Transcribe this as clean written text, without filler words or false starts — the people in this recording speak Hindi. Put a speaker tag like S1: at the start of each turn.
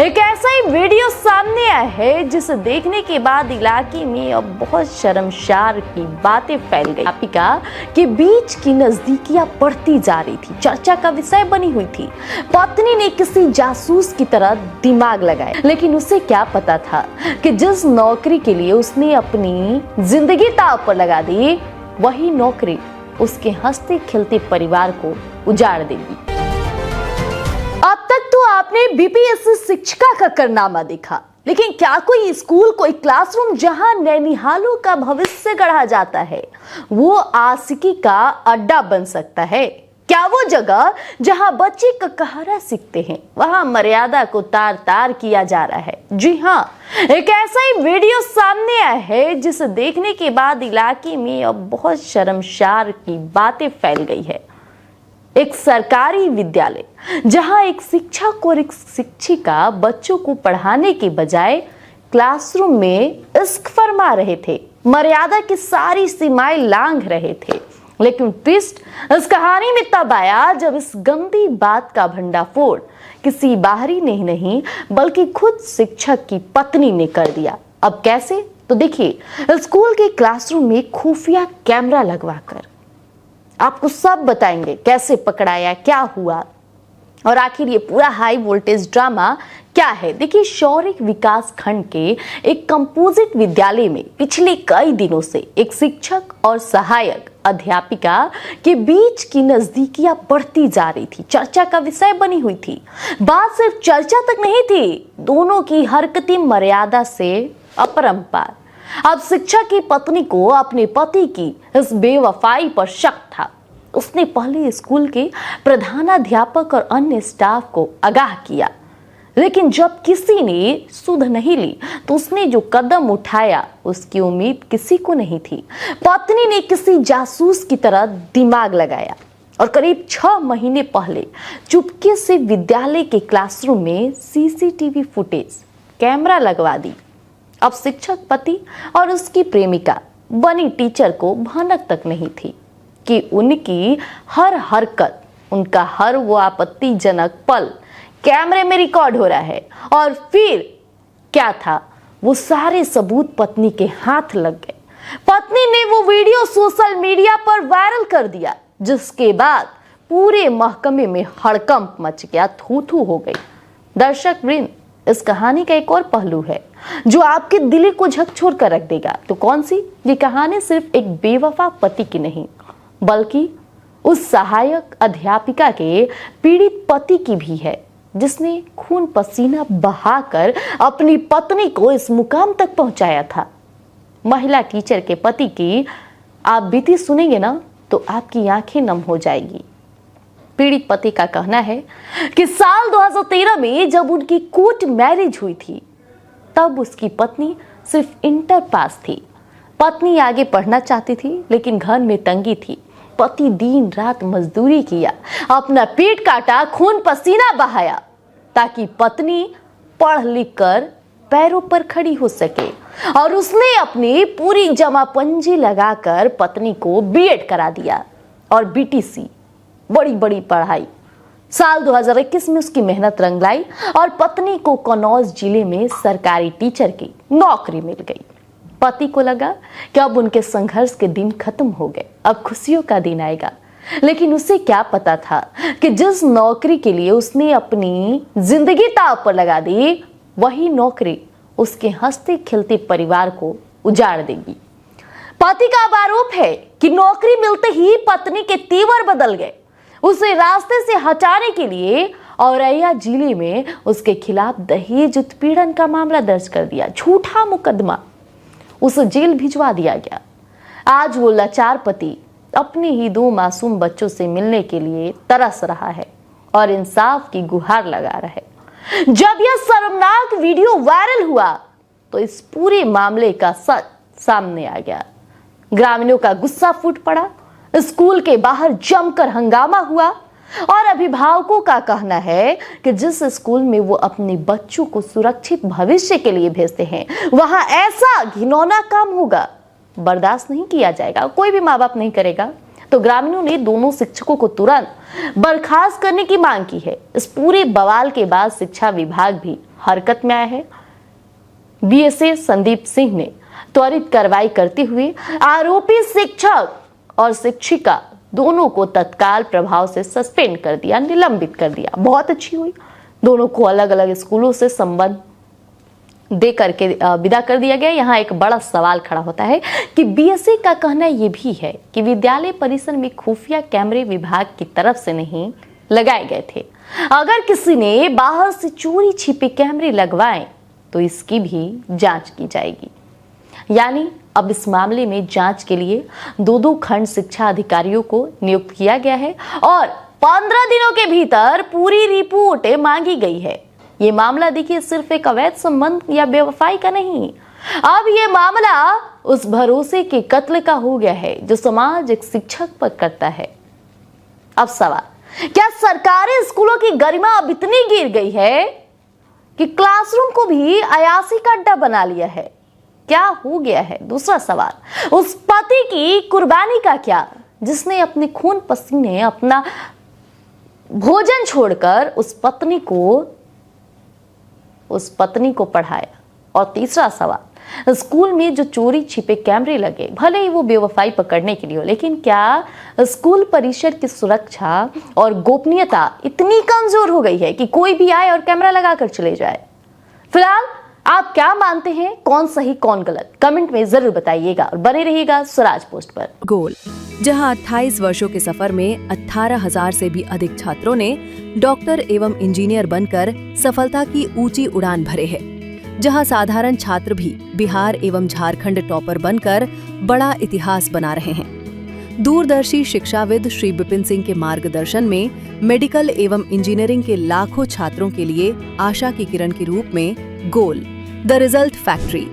S1: एक ऐसा ही वीडियो सामने आया है जिसे देखने के बाद इलाके में अब बहुत शर्मसार की बातें फैल गई। अध्यापिका के बीच की नजदीकियां बढ़ती जा रही थी, चर्चा का विषय बनी हुई थी। पत्नी ने किसी जासूस की तरह दिमाग लगाया, लेकिन उसे क्या पता था कि जिस नौकरी के लिए उसने अपनी जिंदगी दांव पर लगा दी, वही नौकरी उसके हंसते खिलते परिवार को उजाड़ देगी। अब तक तो आपने बीपीएससी शिक्षिका का कारनामा देखा, लेकिन क्या कोई स्कूल, कोई क्लासरूम जहां नैनीहालों का भविष्य गढ़ा जाता है, वो आशिकी का अड्डा बन सकता है? क्या वो जगह जहां बच्चे ककहरा सीखते हैं, वहां मर्यादा को तार तार किया जा रहा है? जी हाँ, एक ऐसा ही वीडियो सामने आया है जिसे देखने के बाद इलाके में अब बहुत शर्मसार की बातें फैल गई है। एक सरकारी विद्यालय जहां एक शिक्षक और एक शिक्षिका बच्चों को पढ़ाने के बजाय क्लासरूम में इश्क फरमा रहे थे, मर्यादा की सारी सीमाएं लांघ रहे थे। लेकिन ट्विस्ट इस कहानी में तब आया जब इस गंदी बात का भंडाफोड़ किसी बाहरी ने नहीं बल्कि खुद शिक्षक की पत्नी ने कर दिया। अब कैसे? तो देखिए, स्कूल के क्लासरूम में खुफिया कैमरा लगवाकर आपको सब बताएंगे कैसे पकड़ाया, क्या हुआ और आखिर ये पूरा हाई वोल्टेज ड्रामा क्या है। देखिए, शौरिक विकास खंड के एक कंपोजिट विद्यालय में पिछले कई दिनों से एक शिक्षक और सहायक अध्यापिका के बीच की नजदीकियां बढ़ती जा रही थी, चर्चा का विषय बनी हुई थी। बात सिर्फ चर्चा तक नहीं थी, दोनों की हरकतें मर्यादा से अपरंपार। अब शिक्षक की पत्नी को अपने पति की इस बेवफाई पर शक था। उसने पहले स्कूल के प्रधानाध्यापक और अन्य स्टाफ को आगाह किया, लेकिन जब किसी ने सुध नहीं ली तो उसने जो कदम उठाया उसकी उम्मीद किसी को नहीं थी। पत्नी ने किसी जासूस की तरह दिमाग लगाया और करीब 6 महीने पहले चुपके से विद्यालय के क्लासरूम में सीसीटीवी फुटेज कैमरा लगवा दी। अब शिक्षक पति और उसकी प्रेमिका बनी टीचर को भनक तक नहीं थी कि उनकी हर हरकत, उनका हर वो आपत्तिजनक पल कैमरे में रिकॉर्ड हो रहा है। और फिर क्या था, वो सारे सबूत पत्नी के हाथ लग गए। पत्नी ने वो वीडियो सोशल मीडिया पर वायरल कर दिया, जिसके बाद पूरे महकमे में हड़कंप मच गया, थू थू हो गई। दर्शक वृंद, इस कहानी का एक और पहलू है जो आपके दिल को झकझोर कर रख देगा। तो कौन सी? ये कहानी सिर्फ एक बेवफा पति की नहीं, बल्कि उस सहायक अध्यापिका के पीड़ित पति की भी है, जिसने खून पसीना बहाकर अपनी पत्नी को इस मुकाम तक पहुंचाया था। महिला टीचर के पति की आप बीती सुनेंगे ना तो आपकी आंखें नम हो जाएगी। पीड़ित पति का कहना है कि साल 2013 में जब उनकी कोर्ट मैरिज हुई थी, तब उसकी पत्नी सिर्फ इंटर पास थी। पत्नी आगे पढ़ना चाहती थी, लेकिन घर में तंगी थी। पति दिन रात मजदूरी किया, अपना पेट काटा, खून पसीना बहाया, ताकि पत्नी पढ़ लिख कर पैरों पर खड़ी हो सके। और उसने अपनी पूरी जमा पूंजी लगाकर पत्नी को बीएड करा दिया और बीटीसी, बड़ी बड़ी पढ़ाई। साल 2021 में उसकी मेहनत रंग लाई और पत्नी को कन्नौज जिले में सरकारी टीचर की नौकरी मिल गई। पति को लगा कि अब उनके संघर्ष के दिन खत्म हो गए, अब खुशियों का दिन आएगा। लेकिन उसे क्या पता था कि जिस नौकरी के लिए उसने अपनी जिंदगी दांव पर लगा दी, वही नौकरी उसके हंसते खिलते परिवार को उजाड़ देगी। पति का आरोप है कि नौकरी मिलते ही पत्नी के तेवर बदल गए। उसे रास्ते से हटाने के लिए औरैया जिले में उसके खिलाफ दहेज उत्पीड़न का मामला दर्ज कर दिया, झूठा मुकदमा, उसे जेल भिजवा दिया गया। आज वो लाचार पति अपने ही 2 मासूम बच्चों से मिलने के लिए तरस रहा है और इंसाफ की गुहार लगा रहा है। जब यह शर्मनाक वीडियो वायरल हुआ तो इस पूरे मामले का सच सामने आ गया। ग्रामीणों का गुस्सा फूट पड़ा, स्कूल के बाहर जमकर हंगामा हुआ और अभिभावकों का कहना है कि जिस स्कूल में वो अपने बच्चों को सुरक्षित भविष्य के लिए भेजते हैं, वहां ऐसा घिनौना काम होगा, बर्दाश्त नहीं किया जाएगा। कोई भी माँ बाप नहीं करेगा। तो ग्रामीणों ने दोनों शिक्षकों को तुरंत बर्खास्त करने की मांग की है। इस पूरे बवाल के बाद शिक्षा विभाग भी हरकत में आया है। बीएसए संदीप सिंह ने त्वरित कार्रवाई करते हुए आरोपी शिक्षक और शिक्षिका दोनों को तत्काल प्रभाव से सस्पेंड कर दिया, निलंबित कर दिया। बहुत अच्छी हुई। दोनों को अलग अलग स्कूलों से संबंध दे करके विदा कर दिया गया। यहाँ एक बड़ा सवाल खड़ा होता है कि बीएसए का कहना ये भी है कि विद्यालय परिसर में खुफिया कैमरे विभाग की तरफ से नहीं लगाए गए थे। अगर किसी ने बाहर से चोरी छिपे कैमरे लगवाए तो इसकी भी जांच की जाएगी। यानी अब इस मामले में जांच के लिए दो खंड शिक्षा अधिकारियों को नियुक्त किया गया है और 15 दिनों के भीतर पूरी रिपोर्ट मांगी गई है। ये मामला देखिए सिर्फ एक अवैध संबंध या बेवफाई का नहीं, अब ये मामला उस भरोसे के कत्ल का हो गया है जो समाज एक शिक्षक पर करता है। अब सवाल, क्या सरकारी स्कूलों की गरिमा अब इतनी गिर गई है कि क्लासरूम को भी अयासी का अड्डा बना लिया है? क्या हो गया है? दूसरा सवाल, उस पति की कुर्बानी का क्या जिसने अपने खून पसीने अपना भोजन छोड़कर उस पत्नी को पढ़ाया? और तीसरा सवाल, स्कूल में जो चोरी छिपे कैमरे लगे, भले ही वो बेवफाई पकड़ने के लिए हो, लेकिन क्या स्कूल परिसर की सुरक्षा और गोपनीयता इतनी कमजोर हो गई है कि कोई भी आए और कैमरा लगाकर चले जाए? फिलहाल आप क्या मानते हैं, कौन सही कौन गलत, कमेंट में जरूर बताइएगा और बने रहिएगा स्वराज पोस्ट पर।
S2: गोल, जहां 28 वर्षों के सफर में 18,000 से भी अधिक छात्रों ने डॉक्टर एवं इंजीनियर बनकर सफलता की ऊंची उड़ान भरे है, जहां साधारण छात्र भी बिहार एवं झारखंड टॉपर बनकर बड़ा इतिहास बना रहे हैं। दूरदर्शी शिक्षाविद श्री विपिन सिंह के मार्गदर्शन में मेडिकल एवं इंजीनियरिंग के लाखों छात्रों के लिए आशा की किरण के रूप में गोल, द रिजल्ट फैक्ट्री